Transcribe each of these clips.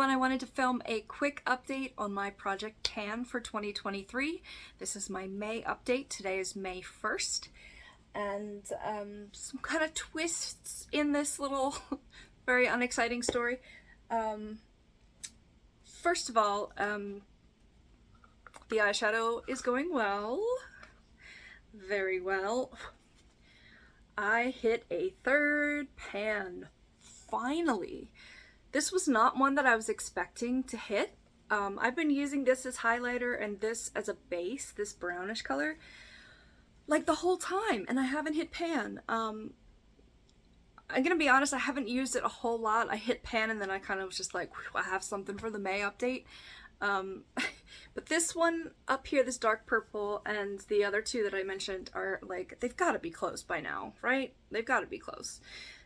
everyone, I wanted to film a quick update on my project Pan for 2023. This is my May update. Today is May 1st. And some kind of twists in this little very unexciting story. First of all, the eyeshadow is going well. Very well. I hit a third pan. Finally. This was not one that I was expecting to hit. I've been using this as highlighter and this as a base, this brownish color, like the whole time, and I haven't hit pan. I'm gonna be honest, I haven't used it a whole lot. I hit pan and then I kind of was just like, I have something for the May update. But this one up here, this dark purple, and the other two that I mentioned are like, they've got to be close by now, right? They've got to be close.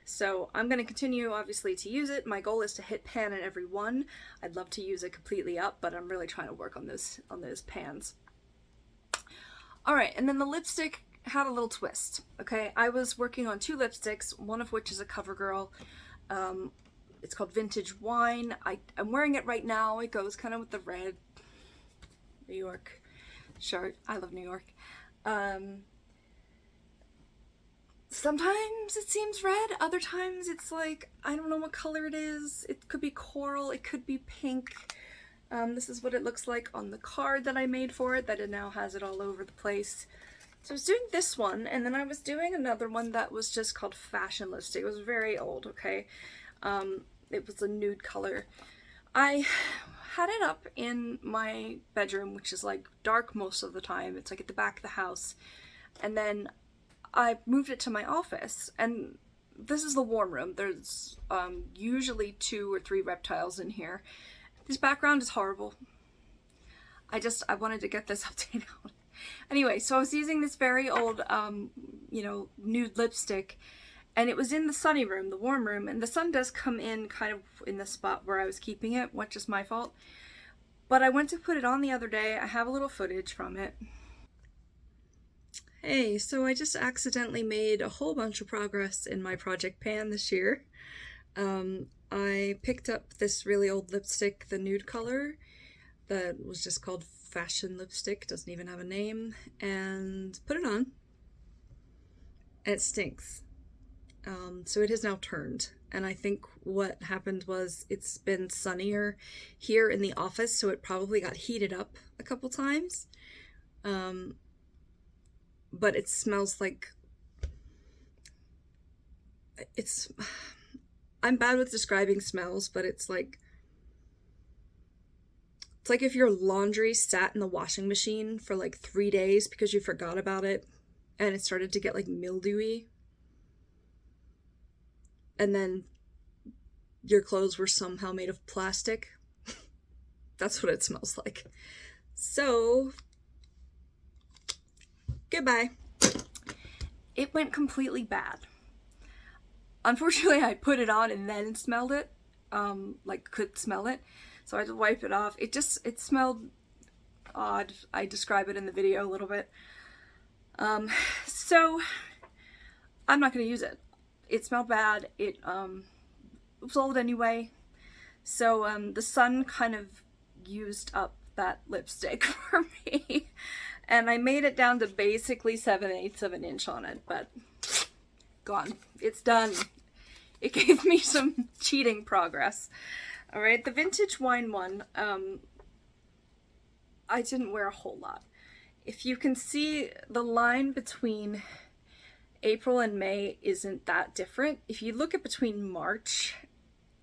So I'm going to continue, obviously, to use it. My goal is to hit pan in every one. I'd love to use it completely up, but I'm really trying to work on those pans. All right, and then the lipstick had a little twist, okay? I was working on two lipsticks, one of which is a Covergirl. It's called Vintage Wine. I'm wearing it right now. It goes kind of with the red New York shirt. I love New York. Sometimes it seems red, other times it's like, I don't know what color it is. It could be coral, it could be pink. This is what it looks like on the card that I made for it, that it now has it all over the place. So I was doing this one, and then I was doing another one that was just called Fashion Lipstick. It was very old, okay? It was a nude color. I had it up in my bedroom, which is like dark most of the time. It's like at the back of the house. And then I moved it to my office, and this is the warm room. There's usually 2 or 3 reptiles in here. This background is horrible. I wanted to get this update out. Anyway, so I was using this very old, nude lipstick, and it was in the sunny room, the warm room, and the sun does come in kind of in the spot where I was keeping it, which is my fault. But I went to put it on the other day. I have a little footage from it. Hey, so I just accidentally made a whole bunch of progress in my project Pan this year. I picked up this really old lipstick, the nude color, that was just called Fashion Lipstick, doesn't even have a name, and put it on. And it stinks. So it has now turned, and I think what happened was it's been sunnier here in the office, so it probably got heated up a couple times. But it smells like I'm bad with describing smells, but it's like if your laundry sat in the washing machine for like 3 days because you forgot about it and it started to get like mildewy, and then your clothes were somehow made of plastic. That's what it smells like. So goodbye. It went completely bad. Unfortunately, I put it on and then smelled it, could smell it, so I had to wipe it off. It smelled odd. I describe it in the video a little bit. So I'm not going to use it. It smelled bad. It was old anyway. So the sun kind of used up that lipstick for me. And I made it down to basically 7/8 of an inch on it, but gone. It's done. It gave me some cheating progress. All right, the Vintage Wine one, I didn't wear a whole lot. If you can see, the line between April and May isn't that different. If you look at between March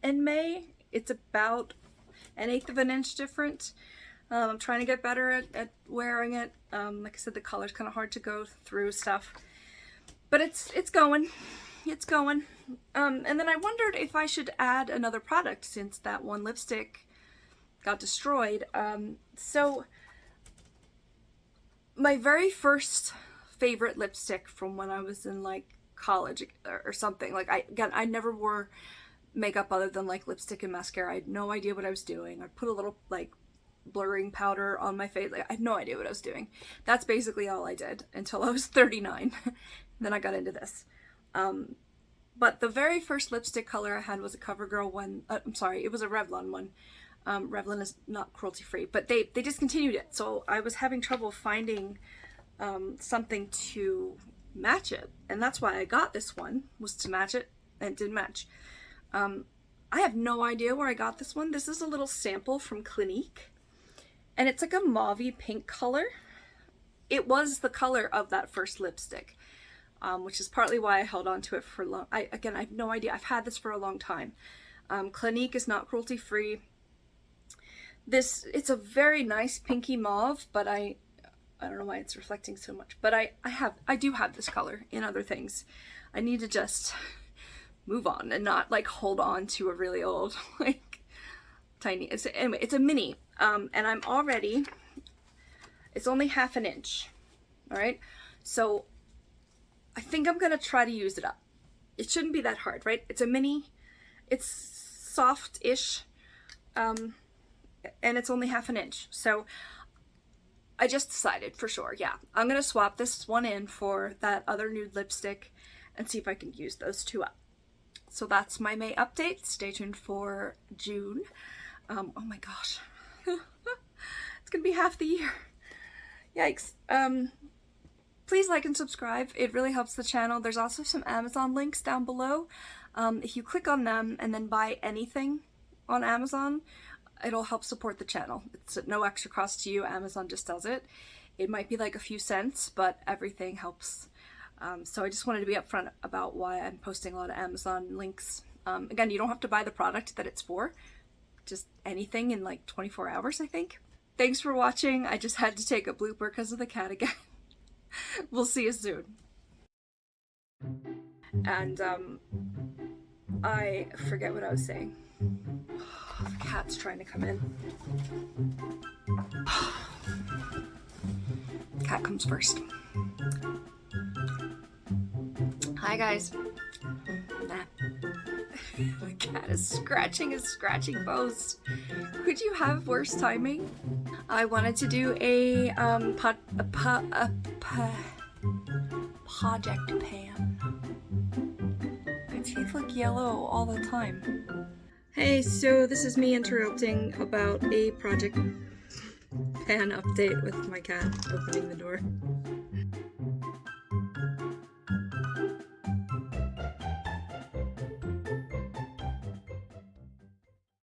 and May, it's about 1/8 of an inch different. I'm trying to get better at wearing it. Like I said, the color's kind of hard to go through stuff. But it's going. It's going. And then I wondered if I should add another product since that one lipstick got destroyed. So my very first favorite lipstick from when I was in like college or something. Like I never wore makeup other than like lipstick and mascara. I had no idea what I was doing. I put a little like blurring powder on my face. Like, I had no idea what I was doing. That's basically all I did until I was 39. Then I got into this. But the very first lipstick color I had was a Covergirl one. I'm sorry, it was a Revlon one. Revlon is not cruelty free, but they discontinued it. So I was having trouble finding something to match it. And that's why I got this one, was to match it, and it didn't match. I have no idea where I got this one. This is a little sample from Clinique. And it's like a mauvey pink color. It was the color of that first lipstick, which is partly why I held on to it for long. I have no idea. I've had this for a long time. Clinique is not cruelty free. It's a very nice pinky mauve, but I don't know why it's reflecting so much. But I do have this color in other things. I need to just move on and not like hold on to a really old like tiny. Anyway, it's a mini, and I'm already. It's only 1/2 inch. All right, so I think I'm gonna try to use it up. It shouldn't be that hard, right? It's a mini. It's soft-ish, and it's only 1/2 inch. So I just decided for sure, yeah, I'm gonna swap this one in for that other nude lipstick and see if I can use those two up. So that's my May update. Stay tuned for June. Oh my gosh, it's gonna be half the year. Yikes. Please like and subscribe. It really helps the channel. There's also some Amazon links down below. If you click on them and then buy anything on Amazon, it'll help support the channel. It's at no extra cost to you. Amazon just does it. It might be like a few cents, but everything helps. So I just wanted to be upfront about why I'm posting a lot of Amazon links. Again, you don't have to buy the product that it's for. Just anything in like 24 hours, I think. Thanks for watching. I just had to take a blooper because of the cat again. We'll see you soon. And I forget what I was saying. The cat's trying to come in. Cat comes first. Hi guys. Nah. The cat is scratching his scratching post. Could you have worse timing? I wanted to do a project pan. My teeth look yellow all the time. Hey, so this is me interrupting about a project pan update with my cat opening the door.